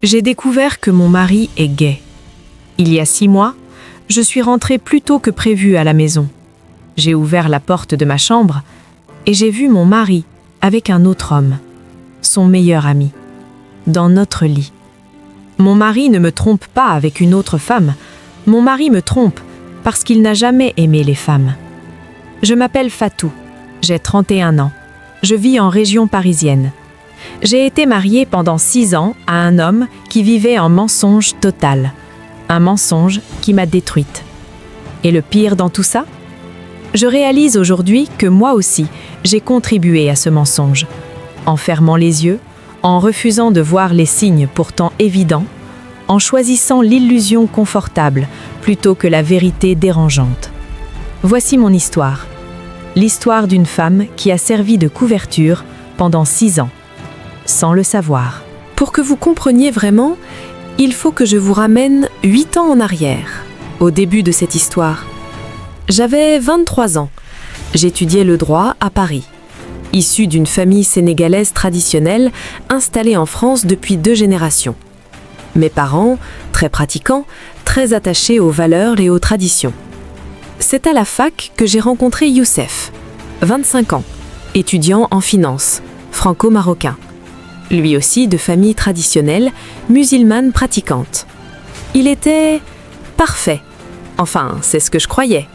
J'ai découvert que mon mari est gay. Il y a 6 mois, je suis rentrée plus tôt que prévu à la maison. J'ai ouvert la porte de ma chambre et j'ai vu mon mari avec un autre homme, son meilleur ami, dans notre lit. Mon mari ne me trompe pas avec une autre femme. Mon mari me trompe parce qu'il n'a jamais aimé les femmes. Je m'appelle Fatou, j'ai 31 ans. Je vis en région parisienne. J'ai été mariée pendant 6 ans à un homme qui vivait en mensonge total. Un mensonge qui m'a détruite. Et le pire dans tout ça? Je réalise aujourd'hui que moi aussi, j'ai contribué à ce mensonge. En fermant les yeux, en refusant de voir les signes pourtant évidents, en choisissant l'illusion confortable plutôt que la vérité dérangeante. Voici mon histoire. L'histoire d'une femme qui a servi de couverture pendant 6 ans, sans le savoir. Pour que vous compreniez vraiment, il faut que je vous ramène 8 ans en arrière, au début de cette histoire. J'avais 23 ans. J'étudiais le droit à Paris. Issue d'une famille sénégalaise traditionnelle installée en France depuis 2 générations. Mes parents, très pratiquants, très attachés aux valeurs et aux traditions. C'est à la fac que j'ai rencontré Youssef, 25 ans, étudiant en finance, franco-marocain. Lui aussi de famille traditionnelle, musulmane pratiquante. Il était parfait. Enfin, c'est ce que je croyais.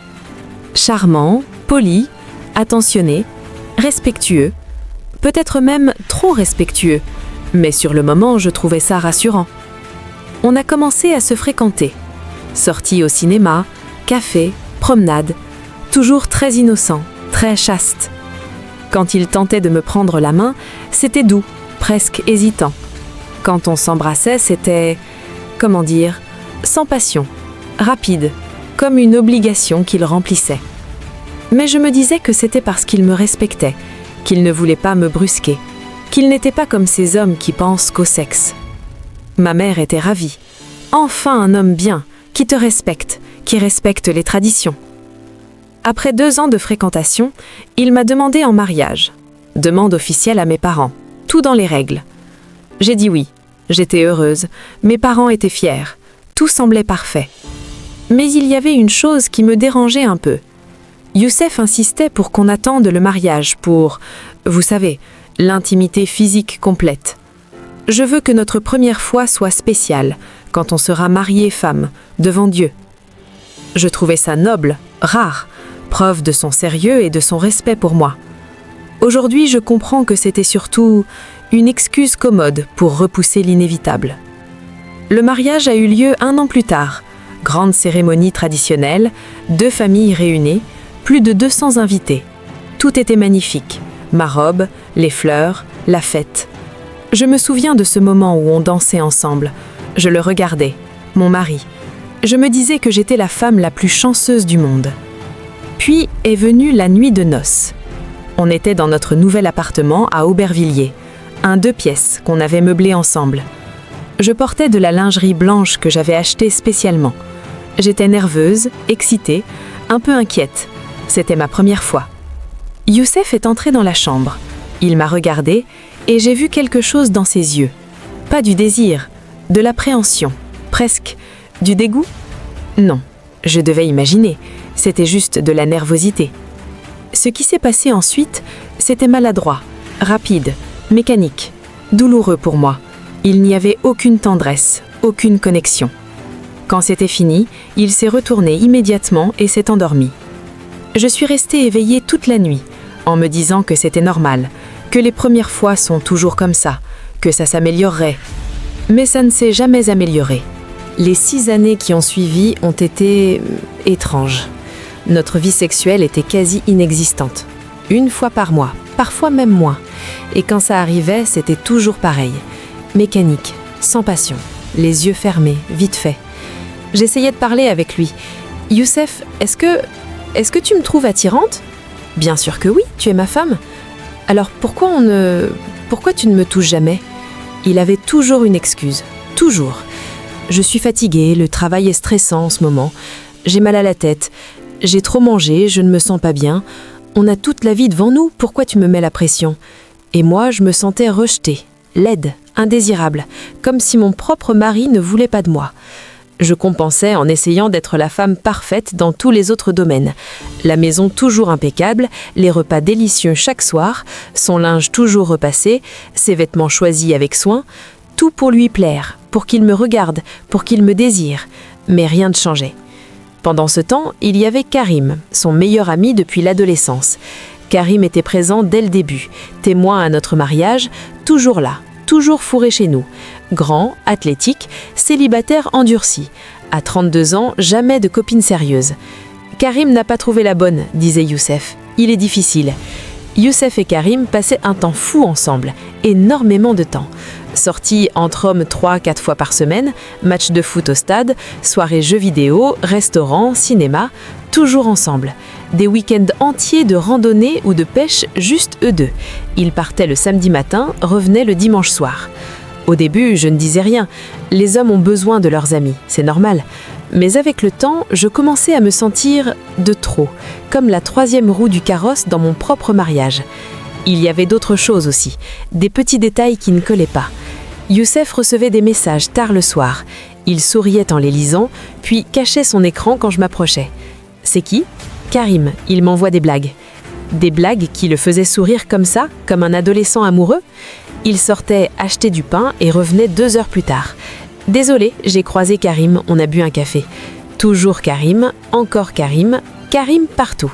Charmant, poli, attentionné, respectueux, peut-être même trop respectueux, mais sur le moment, je trouvais ça rassurant. On a commencé à se fréquenter. Sorties au cinéma, café, promenade, toujours très innocent, très chaste. Quand il tentait de me prendre la main, c'était doux, presque hésitant. Quand on s'embrassait, c'était, comment dire, sans passion, rapide, comme une obligation qu'il remplissait. Mais je me disais que c'était parce qu'il me respectait, qu'il ne voulait pas me brusquer, qu'il n'était pas comme ces hommes qui pensent qu'au sexe. Ma mère était ravie. Enfin un homme bien, qui te respecte, qui respecte les traditions. Après 2 ans de fréquentation, il m'a demandé en mariage. Demande officielle à mes parents, tout dans les règles. J'ai dit oui, j'étais heureuse, mes parents étaient fiers, tout semblait parfait. Mais il y avait une chose qui me dérangeait un peu. Youssef insistait pour qu'on attende le mariage pour, vous savez, l'intimité physique complète. Je veux que notre première fois soit spéciale, quand on sera marié femme, devant Dieu. Je trouvais ça noble, rare, preuve de son sérieux et de son respect pour moi. Aujourd'hui, je comprends que c'était surtout une excuse commode pour repousser l'inévitable. Le mariage a eu lieu 1 an plus tard. Grande cérémonie traditionnelle, 2 familles réunies, plus de 200 invités. Tout était magnifique. Ma robe, les fleurs, la fête. Je me souviens de ce moment où on dansait ensemble. Je le regardais, mon mari. Je me disais que j'étais la femme la plus chanceuse du monde. Puis est venue la nuit de noces. On était dans notre nouvel appartement à Aubervilliers, un 2 pièces qu'on avait meublé ensemble. Je portais de la lingerie blanche que j'avais achetée spécialement. J'étais nerveuse, excitée, un peu inquiète. C'était ma première fois. Youssef est entré dans la chambre. Il m'a regardée et j'ai vu quelque chose dans ses yeux. Pas du désir, de l'appréhension, presque du dégoût. Non, je devais imaginer, c'était juste de la nervosité. Ce qui s'est passé ensuite, c'était maladroit, rapide, mécanique, douloureux pour moi. Il n'y avait aucune tendresse, aucune connexion. Quand c'était fini, il s'est retourné immédiatement et s'est endormi. Je suis restée éveillée toute la nuit, en me disant que c'était normal, que les premières fois sont toujours comme ça, que ça s'améliorerait. Mais ça ne s'est jamais amélioré. Les 6 années qui ont suivi ont été étranges. Notre vie sexuelle était quasi inexistante. 1 fois par mois, parfois même moins. Et quand ça arrivait, c'était toujours pareil. Mécanique, sans passion, les yeux fermés, vite fait. J'essayais de parler avec lui. « Youssef, est-ce que tu me trouves attirante ? » ?»« Bien sûr que oui, tu es ma femme. »« Alors pourquoi tu ne me touches jamais ?» Il avait toujours une excuse, toujours. « Je suis fatiguée, le travail est stressant en ce moment. J'ai mal à la tête. J'ai trop mangé, je ne me sens pas bien. On a toute la vie devant nous, pourquoi tu me mets la pression ?» Et moi, je me sentais rejetée, laide, indésirable, comme si mon propre mari ne voulait pas de moi. Je compensais en essayant d'être la femme parfaite dans tous les autres domaines. La maison toujours impeccable, les repas délicieux chaque soir, son linge toujours repassé, ses vêtements choisis avec soin, tout pour lui plaire, pour qu'il me regarde, pour qu'il me désire. Mais rien ne changeait. Pendant ce temps, il y avait Karim, son meilleur ami depuis l'adolescence. Karim était présent dès le début, témoin à notre mariage, toujours là, toujours fourré chez nous. Grand, athlétique, célibataire endurci. À 32 ans, jamais de copine sérieuse. Karim n'a pas trouvé la bonne, disait Youssef. Il est difficile. Youssef et Karim passaient un temps fou ensemble, énormément de temps. Sorties entre hommes 3-4 fois par semaine, matchs de foot au stade, soirées jeux vidéo, restaurants, cinéma, toujours ensemble. Des week-ends entiers de randonnée ou de pêche, juste eux deux. Ils partaient le samedi matin, revenaient le dimanche soir. Au début, je ne disais rien. Les hommes ont besoin de leurs amis, c'est normal. Mais avec le temps, je commençais à me sentir de trop, comme la troisième roue du carrosse dans mon propre mariage. Il y avait d'autres choses aussi, des petits détails qui ne collaient pas. Youssef recevait des messages tard le soir. Il souriait en les lisant, puis cachait son écran quand je m'approchais. C'est qui ? Karim, il m'envoie des blagues. Des blagues qui le faisaient sourire comme ça, comme un adolescent amoureux ? Il sortait acheter du pain et revenait 2 heures plus tard. Désolé, j'ai croisé Karim, on a bu un café. Toujours Karim, encore Karim, Karim partout.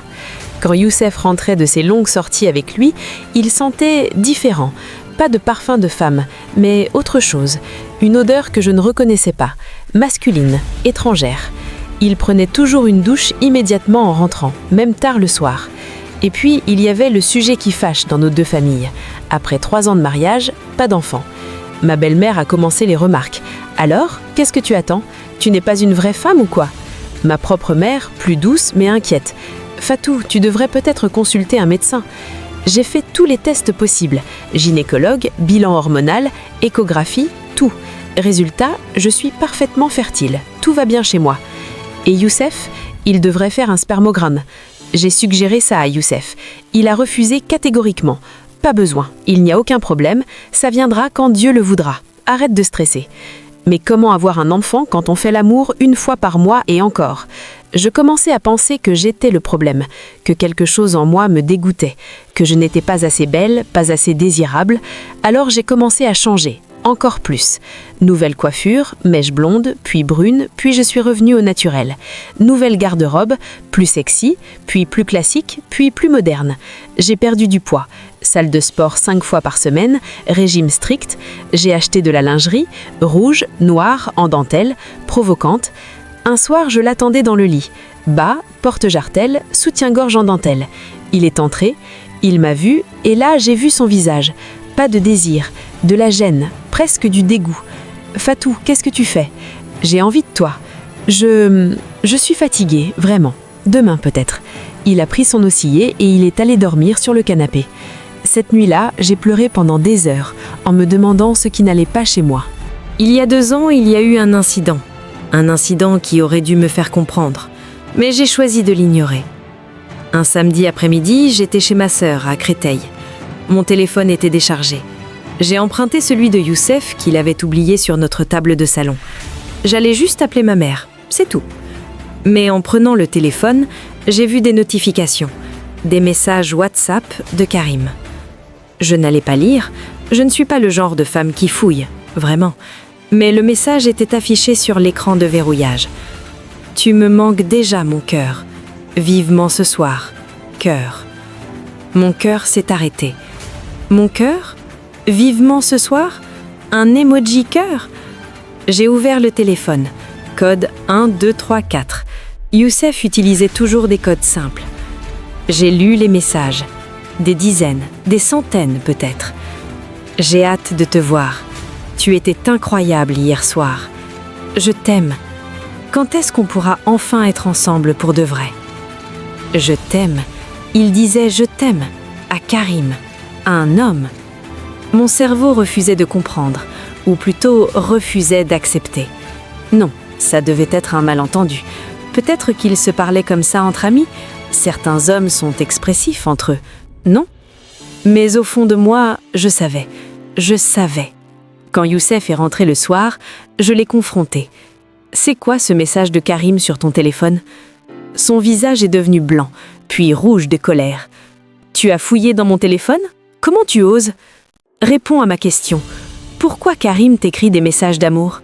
Quand Youssef rentrait de ses longues sorties avec lui, il sentait différent. Pas de parfum de femme, mais autre chose. Une odeur que je ne reconnaissais pas, masculine, étrangère. Il prenait toujours une douche immédiatement en rentrant, même tard le soir. Et puis, il y avait le sujet qui fâche dans nos 2 familles. Après 3 ans de mariage, pas d'enfant. Ma belle-mère a commencé les remarques. « Alors, qu'est-ce que tu attends ? Tu n'es pas une vraie femme ou quoi ?» Ma propre mère, plus douce mais inquiète. « Fatou, tu devrais peut-être consulter un médecin. » J'ai fait tous les tests possibles. Gynécologue, bilan hormonal, échographie, tout. Résultat, je suis parfaitement fertile. Tout va bien chez moi. Et Youssef, il devrait faire un spermogramme. J'ai suggéré ça à Youssef. Il a refusé catégoriquement. Pas besoin, il n'y a aucun problème, ça viendra quand Dieu le voudra. Arrête de stresser. Mais comment avoir un enfant quand on fait l'amour 1 fois par mois et encore ? Je commençais à penser que j'étais le problème, que quelque chose en moi me dégoûtait, que je n'étais pas assez belle, pas assez désirable. Alors j'ai commencé à changer, encore plus. Nouvelle coiffure, mèche blonde, puis brune, puis je suis revenue au naturel. Nouvelle garde-robe, plus sexy, puis plus classique, puis plus moderne. J'ai perdu du poids. Salle de sport 5 fois par semaine, régime strict. J'ai acheté de la lingerie, rouge, noire, en dentelle, provocante. Un soir, je l'attendais dans le lit. Bas, porte-jartelle, soutien-gorge en dentelle. Il est entré, il m'a vue, et là, j'ai vu son visage. Pas de désir, de la gêne, presque du dégoût. « Fatou, qu'est-ce que tu fais ? J'ai envie de toi. Je suis fatiguée, vraiment. Demain peut-être. » Il a pris son oscillet et il est allé dormir sur le canapé. Cette nuit-là, j'ai pleuré pendant des heures, en me demandant ce qui n'allait pas chez moi. Il y a 2 ans, il y a eu un incident. Un incident qui aurait dû me faire comprendre. Mais j'ai choisi de l'ignorer. Un samedi après-midi, j'étais chez ma sœur, à Créteil. Mon téléphone était déchargé. J'ai emprunté celui de Youssef qu'il avait oublié sur notre table de salon. J'allais juste appeler ma mère, c'est tout. Mais en prenant le téléphone, j'ai vu des notifications, des messages WhatsApp de Karim. Je n'allais pas lire, je ne suis pas le genre de femme qui fouille, vraiment. Mais le message était affiché sur l'écran de verrouillage. « Tu me manques déjà, mon cœur. Vivement ce soir. Cœur. » Mon cœur s'est arrêté. Mon cœur ? Vivement ce soir ? Un emoji cœur ? J'ai ouvert le téléphone. Code 1, 2, 3, 4. Youssef utilisait toujours des codes simples. J'ai lu les messages. Des dizaines, des centaines peut-être. J'ai hâte de te voir. Tu étais incroyable hier soir. Je t'aime. Quand est-ce qu'on pourra enfin être ensemble pour de vrai ? Je t'aime. Il disait je t'aime à Karim, à un homme. Mon cerveau refusait de comprendre, ou plutôt refusait d'accepter. Non, ça devait être un malentendu. Peut-être qu'ils se parlaient comme ça entre amis. Certains hommes sont expressifs entre eux. Non ? Mais au fond de moi, je savais. Quand Youssef est rentré le soir, je l'ai confronté. « C'est quoi ce message de Karim sur ton téléphone ?» Son visage est devenu blanc, puis rouge de colère. « Tu as fouillé dans mon téléphone ? Comment tu oses ? Réponds à ma question. Pourquoi Karim t'écrit des messages d'amour ?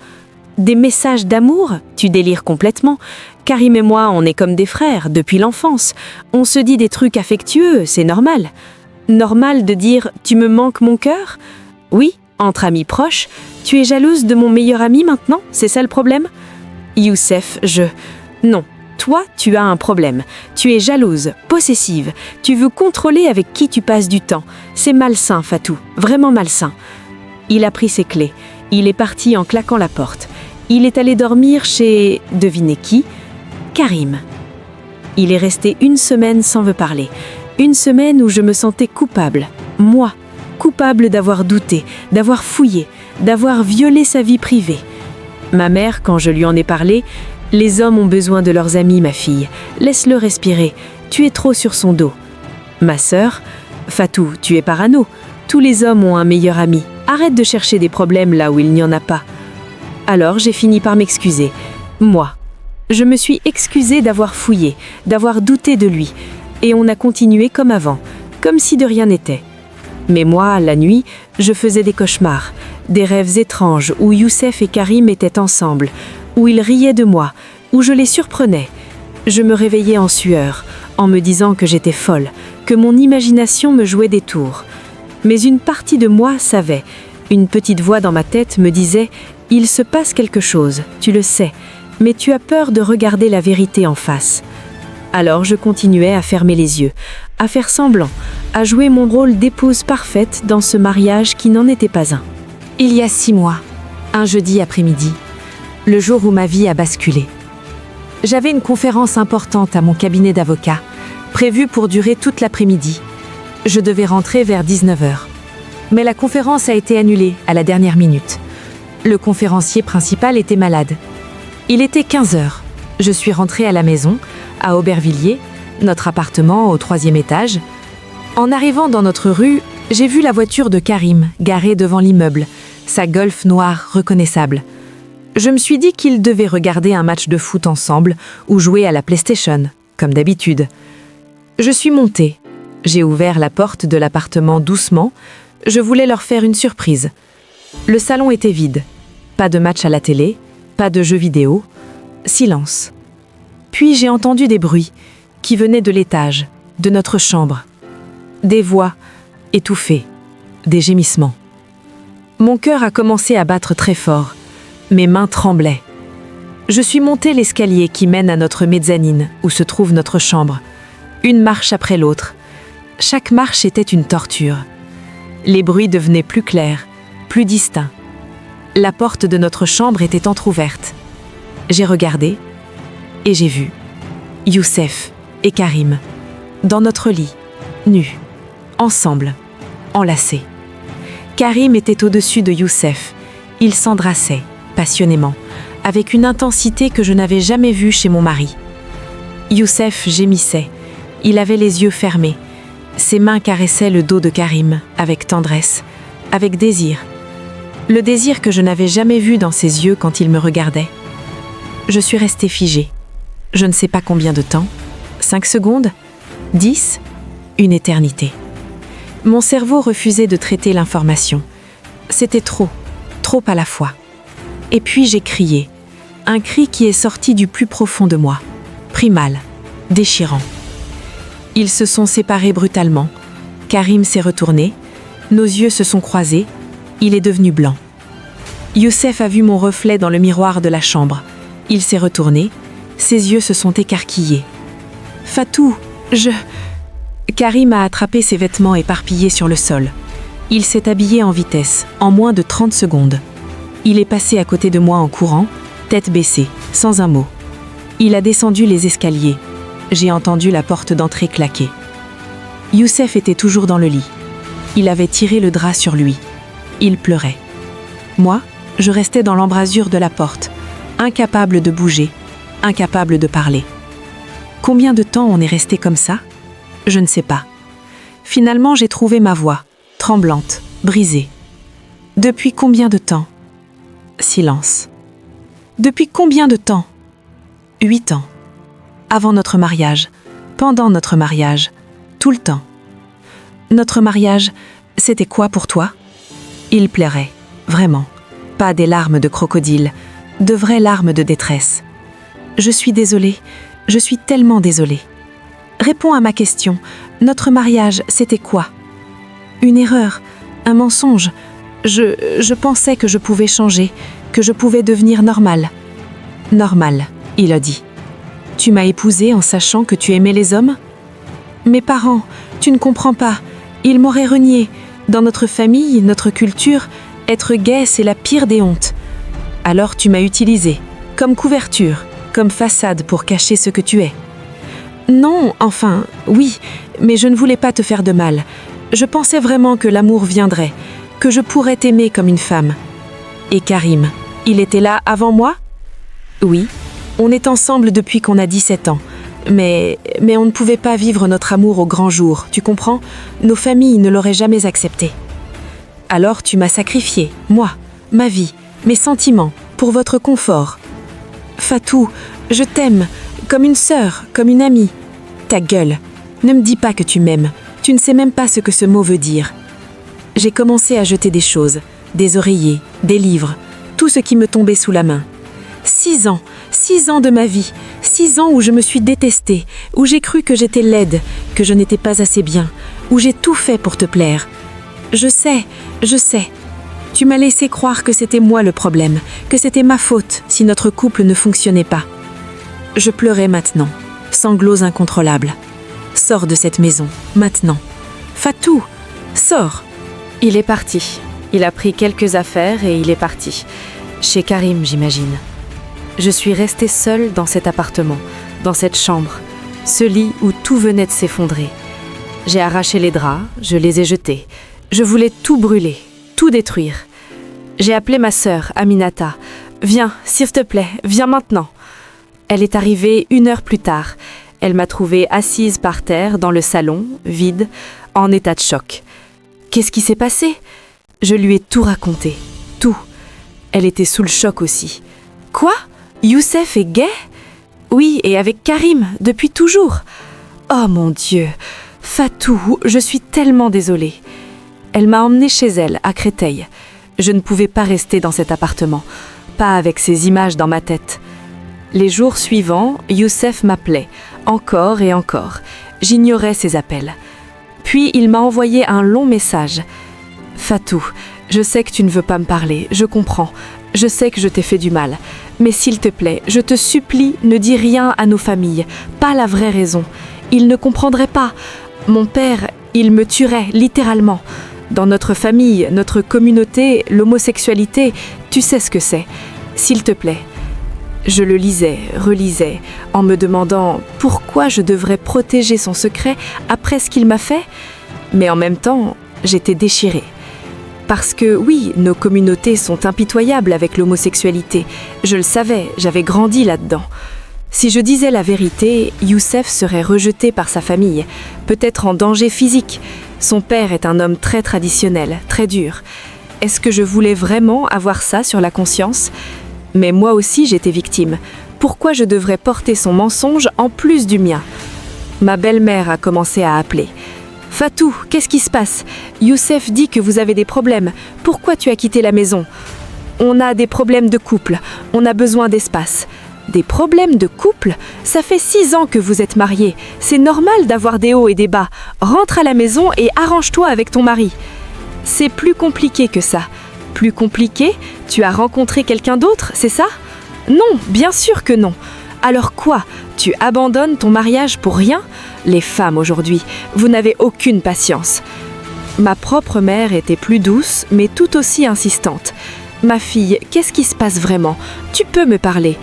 Des messages d'amour ? Tu délires complètement. Karim et moi, on est comme des frères, depuis l'enfance. On se dit des trucs affectueux, c'est normal. Normal de dire « tu me manques mon cœur ?» Oui, entre amis proches. Tu es jalouse de mon meilleur ami maintenant ? C'est ça le problème ? Youssef, Non. Toi, tu as un problème. Tu es jalouse, possessive. Tu veux contrôler avec qui tu passes du temps. C'est malsain, Fatou. Vraiment malsain. Il a pris ses clés. Il est parti en claquant la porte. Il est allé dormir chez... Devinez qui ? Karim. Il est resté 1 semaine sans me parler. 1 semaine où je me sentais coupable. Moi, coupable d'avoir douté, d'avoir fouillé, d'avoir violé sa vie privée. Ma mère, quand je lui en ai parlé, « Les hommes ont besoin de leurs amis, ma fille. Laisse-le respirer. Tu es trop sur son dos. » Ma sœur, « Fatou, tu es parano. Tous les hommes ont un meilleur ami. Arrête de chercher des problèmes là où il n'y en a pas. » Alors j'ai fini par m'excuser. Moi, je me suis excusée d'avoir fouillé, d'avoir douté de lui. Et on a continué comme avant, comme si de rien n'était. Mais moi, la nuit, je faisais des cauchemars, des rêves étranges où Youssef et Karim étaient ensemble, où ils riaient de moi, où je les surprenais. Je me réveillais en sueur, en me disant que j'étais folle, que mon imagination me jouait des tours. Mais une partie de moi savait. Une petite voix dans ma tête me disait « Il se passe quelque chose, tu le sais, mais tu as peur de regarder la vérité en face. » Alors je continuais à fermer les yeux, à faire semblant, à jouer mon rôle d'épouse parfaite dans ce mariage qui n'en était pas un. Il y a 6 mois, un jeudi après-midi, le jour où ma vie a basculé. J'avais une conférence importante à mon cabinet d'avocat, prévue pour durer toute l'après-midi. Je devais rentrer vers 19h. Mais la conférence a été annulée à la dernière minute. Le conférencier principal était malade. Il était 15h. Je suis rentrée à la maison, à Aubervilliers, notre appartement au 3e étage. En arrivant dans notre rue, j'ai vu la voiture de Karim garée devant l'immeuble, sa Golf noire reconnaissable. Je me suis dit qu'ils devaient regarder un match de foot ensemble ou jouer à la PlayStation, comme d'habitude. Je suis montée. J'ai ouvert la porte de l'appartement doucement. Je voulais leur faire une surprise. Le salon était vide. Pas de match à la télé, pas de jeux vidéo. Silence. Puis j'ai entendu des bruits qui venaient de l'étage, de notre chambre. Des voix étouffées, des gémissements. Mon cœur a commencé à battre très fort. Mes mains tremblaient. Je suis montée l'escalier qui mène à notre mezzanine, où se trouve notre chambre. Une marche après l'autre. Chaque marche était une torture. Les bruits devenaient plus clairs, plus distincts. La porte de notre chambre était entr'ouverte. J'ai regardé et j'ai vu Youssef et Karim, dans notre lit, nus, ensemble, enlacés. Karim était au-dessus de Youssef. Ils s'embrassaient, passionnément, avec une intensité que je n'avais jamais vue chez mon mari. Youssef gémissait. Il avait les yeux fermés. Ses mains caressaient le dos de Karim, avec tendresse, avec désir. Le désir que je n'avais jamais vu dans ses yeux quand il me regardait. Je suis restée figée. Je ne sais pas combien de temps. 5 secondes ? 10 ? Une éternité. Mon cerveau refusait de traiter l'information. C'était trop à la fois. Et puis j'ai crié. Un cri qui est sorti du plus profond de moi. Primal, déchirant. Ils se sont séparés brutalement. Karim s'est retourné. Nos yeux se sont croisés. Il est devenu blanc. Youssef a vu mon reflet dans le miroir de la chambre. Il s'est retourné. Ses yeux se sont écarquillés. Fatou, Karim a attrapé ses vêtements éparpillés sur le sol. Il s'est habillé en vitesse, en moins de 30 secondes. Il est passé à côté de moi en courant, tête baissée, sans un mot. Il a descendu les escaliers. J'ai entendu la porte d'entrée claquer. Youssef était toujours dans le lit. Il avait tiré le drap sur lui. Il pleurait. Moi, je restais dans l'embrasure de la porte, incapable de bouger, incapable de parler. Combien de temps on est resté comme ça ? Je ne sais pas. Finalement, j'ai trouvé ma voix, tremblante, brisée. Depuis combien de temps? Silence. Depuis combien de temps? 8 ans. Avant notre mariage, pendant notre mariage, tout le temps. Notre mariage, c'était quoi pour toi? Il plairait, vraiment. Pas des larmes de crocodile, de vraies larmes de détresse. Je suis désolée, je suis tellement désolée. Réponds à ma question, notre mariage, c'était quoi? Une erreur, un mensonge. Je pensais que je pouvais changer, que je pouvais devenir normale. Normal, il a dit. Tu m'as épousée en sachant que tu aimais les hommes? Mes parents, tu ne comprends pas, ils m'auraient renié. Dans notre famille, notre culture, être gay, c'est la pire des hontes. Alors tu m'as utilisée, comme couverture, comme façade pour cacher ce que tu es. Non, enfin, oui, mais je ne voulais pas te faire de mal. Je pensais vraiment que l'amour viendrait, que je pourrais t'aimer comme une femme. Et Karim, il était là avant moi? Oui, on est ensemble depuis qu'on a 17 ans. Mais on ne pouvait pas vivre notre amour au grand jour, tu comprends? Nos familles ne l'auraient jamais accepté. Alors tu m'as sacrifié, moi, ma vie, mes sentiments, pour votre confort. Fatou, je t'aime, comme une sœur, comme une amie. Ta gueule, ne me dis pas que tu m'aimes, tu ne sais même pas ce que ce mot veut dire. J'ai commencé à jeter des choses, des oreillers, des livres, tout ce qui me tombait sous la main. 6 ans de ma vie, 6 ans où je me suis détestée, où j'ai cru que j'étais laide, que je n'étais pas assez bien, où j'ai tout fait pour te plaire. Je sais. Tu m'as laissé croire que c'était moi le problème, que c'était ma faute si notre couple ne fonctionnait pas. Je pleurais maintenant, sanglots incontrôlables. Sors de cette maison, maintenant. Fatou, sors. Il est parti. Il a pris quelques affaires et il est parti. Chez Karim, j'imagine. Je suis restée seule dans cet appartement, dans cette chambre, ce lit où tout venait de s'effondrer. J'ai arraché les draps, je les ai jetés. Je voulais tout brûler, tout détruire. J'ai appelé ma sœur, Aminata. « Viens, s'il te plaît, viens maintenant !» Elle est arrivée 1 heure plus tard. Elle m'a trouvée assise par terre dans le salon, vide, en état de choc. Qu'est-ce qui s'est passé? Je lui ai tout raconté, tout. Elle était sous le choc aussi. Quoi? Youssef est gay? Oui, et avec Karim, depuis toujours. Oh mon Dieu! Fatou, je suis tellement désolée. Elle m'a emmenée chez elle, à Créteil. Je ne pouvais pas rester dans cet appartement, pas avec ces images dans ma tête. Les jours suivants, Youssef m'appelait, encore et encore. J'ignorais ses appels. Puis il m'a envoyé un long message. « Fatou, je sais que tu ne veux pas me parler, je comprends. Je sais que je t'ai fait du mal. Mais s'il te plaît, je te supplie, ne dis rien à nos familles, pas la vraie raison. Ils ne comprendraient pas. Mon père, il me tuerait, littéralement. Dans notre famille, notre communauté, l'homosexualité, tu sais ce que c'est. S'il te plaît. » Je le lisais, relisais, en me demandant pourquoi je devrais protéger son secret après ce qu'il m'a fait. Mais en même temps, j'étais déchirée. Parce que oui, nos communautés sont impitoyables avec l'homosexualité. Je le savais, j'avais grandi là-dedans. Si je disais la vérité, Youssef serait rejeté par sa famille, peut-être en danger physique. Son père est un homme très traditionnel, très dur. Est-ce que je voulais vraiment avoir ça sur la conscience ? Mais moi aussi j'étais victime. Pourquoi je devrais porter son mensonge en plus du mien? Ma belle-mère a commencé à appeler. « Fatou, qu'est-ce qui se passe? Youssef dit que vous avez des problèmes. Pourquoi tu as quitté la maison? On a des problèmes de couple. On a besoin d'espace. » Des problèmes de couple? Ça fait 6 ans que vous êtes mariés. C'est normal d'avoir des hauts et des bas. Rentre à la maison et arrange-toi avec ton mari. C'est plus compliqué que ça. Plus compliqué? Tu as rencontré quelqu'un d'autre, c'est ça? Non, bien sûr que non. Alors quoi? Tu abandonnes ton mariage pour rien? Les femmes aujourd'hui, vous n'avez aucune patience. Ma propre mère était plus douce, mais tout aussi insistante. Ma fille, qu'est-ce qui se passe vraiment? Tu peux me parler.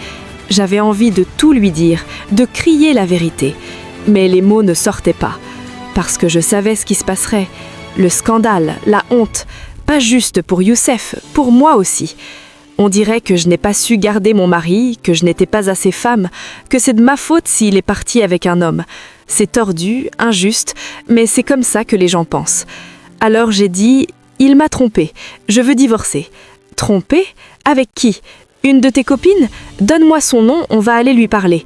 J'avais envie de tout lui dire, de crier la vérité. Mais les mots ne sortaient pas. Parce que je savais ce qui se passerait. Le scandale, la honte. Pas juste pour Youssef, pour moi aussi. On dirait que je n'ai pas su garder mon mari, que je n'étais pas assez femme, que c'est de ma faute s'il est parti avec un homme. C'est tordu, injuste, mais c'est comme ça que les gens pensent. Alors j'ai dit, Il m'a trompée. Je veux divorcer. Trompée? Avec qui? Une de tes copines? Donne-moi son nom, on va aller lui parler.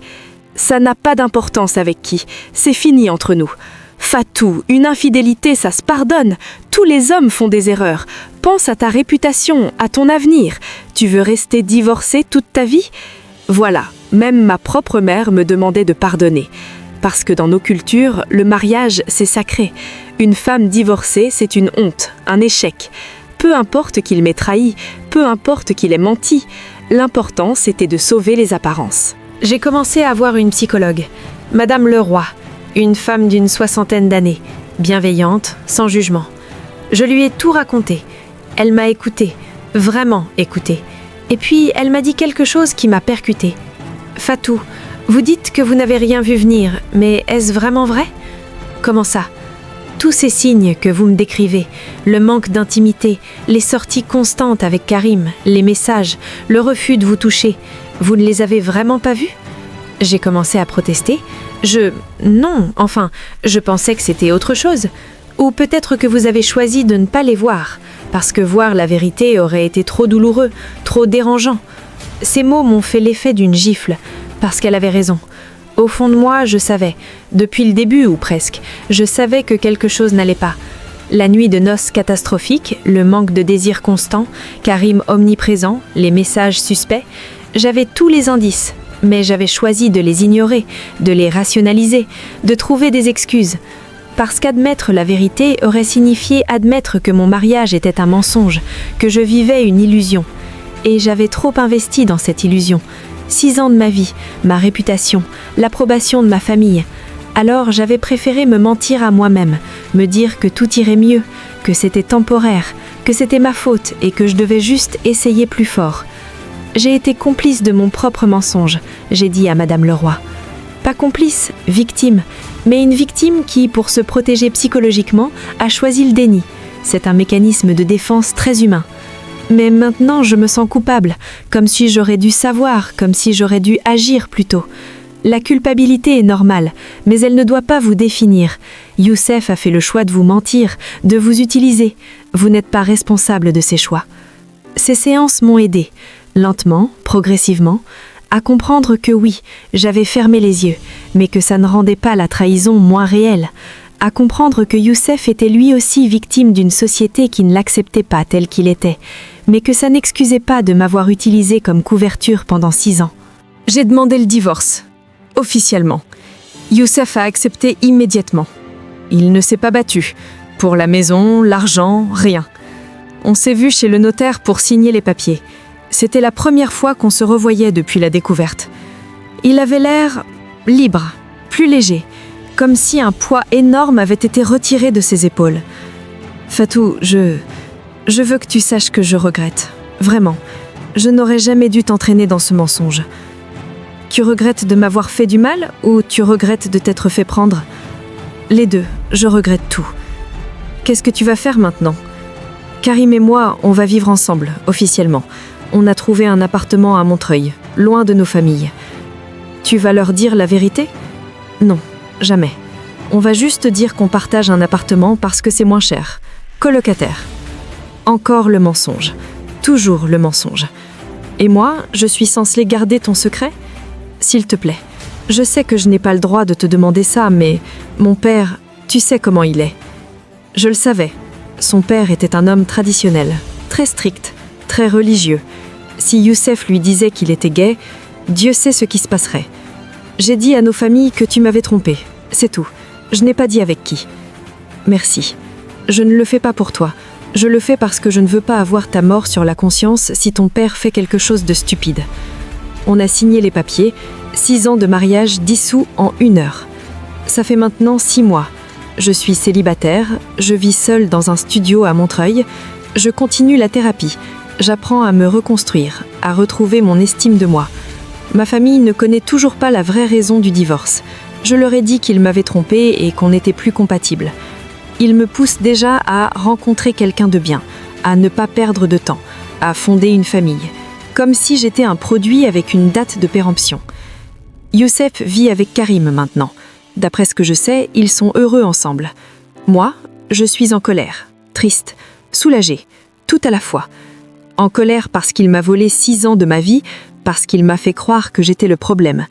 Ça n'a pas d'importance avec qui. C'est fini entre nous. Fatou, une infidélité, ça se pardonne. Tous les hommes font des erreurs. Pense à ta réputation, à ton avenir. Tu veux rester divorcée toute ta vie? Voilà, même ma propre mère me demandait de pardonner. Parce que dans nos cultures, le mariage, c'est sacré. Une femme divorcée, c'est une honte, un échec. Peu importe qu'il m'ait trahi, peu importe qu'il ait menti, l'important, c'était de sauver les apparences. J'ai commencé à voir une psychologue, Madame Leroy, une femme d'une 60aine d'années, bienveillante, sans jugement. Je lui ai tout raconté. Elle m'a écoutée, vraiment écoutée. Et puis, elle m'a dit quelque chose qui m'a percutée. Fatou, vous dites que vous n'avez rien vu venir, mais est-ce vraiment vrai? Comment ça? Tous ces signes que vous me décrivez, le manque d'intimité, les sorties constantes avec Karim, les messages, le refus de vous toucher, vous ne les avez vraiment pas vus? J'ai commencé à protester. Non, enfin, je pensais que c'était autre chose. Ou peut-être que vous avez choisi de ne pas les voir, parce que voir la vérité aurait été trop douloureux, trop dérangeant. Ces mots m'ont fait l'effet d'une gifle, parce qu'elle avait raison. Au fond de moi, je savais, depuis le début ou presque, je savais que quelque chose n'allait pas. La nuit de noces catastrophique, le manque de désir constant, Karim omniprésent, les messages suspects, j'avais tous les indices, mais j'avais choisi de les ignorer, de les rationaliser, de trouver des excuses. Parce qu'admettre la vérité aurait signifié admettre que mon mariage était un mensonge, que je vivais une illusion. Et j'avais trop investi dans cette illusion. 6 ans de ma vie, ma réputation, l'approbation de ma famille. Alors j'avais préféré me mentir à moi-même, me dire que tout irait mieux, que c'était temporaire, que c'était ma faute et que je devais juste essayer plus fort. J'ai été complice de mon propre mensonge, j'ai dit à Madame Leroy. Pas complice, victime, mais une victime qui, pour se protéger psychologiquement, a choisi le déni. C'est un mécanisme de défense très humain. Mais maintenant, je me sens coupable, comme si j'aurais dû savoir, comme si j'aurais dû agir plus tôt. La culpabilité est normale, mais elle ne doit pas vous définir. Youssef a fait le choix de vous mentir, de vous utiliser. Vous n'êtes pas responsable de ces choix. Ces séances m'ont aidé, lentement, progressivement, à comprendre que oui, j'avais fermé les yeux, mais que ça ne rendait pas la trahison moins réelle. À comprendre que Youssef était lui aussi victime d'une société qui ne l'acceptait pas tel qu'il était, mais que ça n'excusait pas de m'avoir utilisé comme couverture pendant 6 ans. J'ai demandé le divorce, officiellement. Youssef a accepté immédiatement. Il ne s'est pas battu. Pour la maison, l'argent, rien. On s'est vu chez le notaire pour signer les papiers. C'était la première fois qu'on se revoyait depuis la découverte. Il avait l'air libre, plus léger, comme si un poids énorme avait été retiré de ses épaules. Fatou, je veux que tu saches que je regrette. Vraiment. Je n'aurais jamais dû t'entraîner dans ce mensonge. Tu regrettes de m'avoir fait du mal ou tu regrettes de t'être fait prendre? Les deux, je regrette tout. Qu'est-ce que tu vas faire maintenant? Karim et moi, on va vivre ensemble, officiellement. On a trouvé un appartement à Montreuil, loin de nos familles. Tu vas leur dire la vérité? Non, jamais. On va juste dire qu'on partage un appartement parce que c'est moins cher. Colocataire. Encore le mensonge. Toujours le mensonge. Et moi, je suis censée garder ton secret? S'il te plaît. Je sais que je n'ai pas le droit de te demander ça, mais mon père, tu sais comment il est. Je le savais. Son père était un homme traditionnel, très strict, très religieux. Si Youssef lui disait qu'il était gay, Dieu sait ce qui se passerait. J'ai dit à nos familles que tu m'avais trompé, c'est tout. Je n'ai pas dit avec qui. Merci. Je ne le fais pas pour toi. Je le fais parce que je ne veux pas avoir ta mort sur la conscience si ton père fait quelque chose de stupide. On a signé les papiers, 6 ans de mariage dissous en 1 heure. Ça fait maintenant 6 mois. Je suis célibataire, je vis seule dans un studio à Montreuil. Je continue la thérapie. J'apprends à me reconstruire, à retrouver mon estime de moi. Ma famille ne connaît toujours pas la vraie raison du divorce. Je leur ai dit qu'ils m'avaient trompée et qu'on n'était plus compatibles. Ils me poussent déjà à rencontrer quelqu'un de bien, à ne pas perdre de temps, à fonder une famille, comme si j'étais un produit avec une date de péremption. Youssef vit avec Karim maintenant. D'après ce que je sais, ils sont heureux ensemble. Moi, je suis en colère, triste, Soulagée, tout à la fois. En colère parce qu'il m'a volé 6 ans de ma vie, parce qu'il m'a fait croire que j'étais le problème.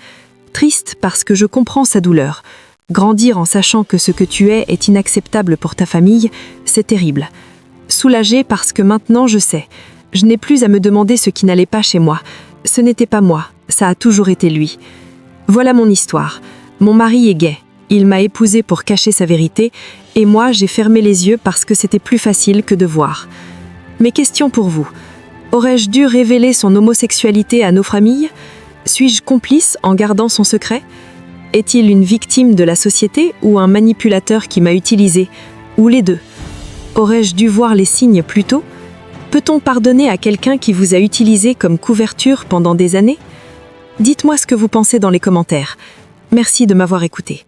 Triste parce que je comprends sa douleur. Grandir en sachant que ce que tu es est inacceptable pour ta famille, c'est terrible. Soulagée parce que maintenant je sais. Je n'ai plus à me demander ce qui n'allait pas chez moi. Ce n'était pas moi, ça a toujours été lui. Voilà mon histoire. Mon mari est gay. Il m'a épousée pour cacher sa vérité, et moi j'ai fermé les yeux parce que c'était plus facile que de voir. Mes questions pour vous. Aurais-je dû révéler son homosexualité à nos familles? Suis-je complice en gardant son secret? Est-il une victime de la société ou un manipulateur qui m'a utilisé? Ou les deux? Aurais-je dû voir les signes plus tôt? Peut-on pardonner à quelqu'un qui vous a utilisé comme couverture pendant des années? Dites-moi ce que vous pensez dans les commentaires. Merci de m'avoir écouté.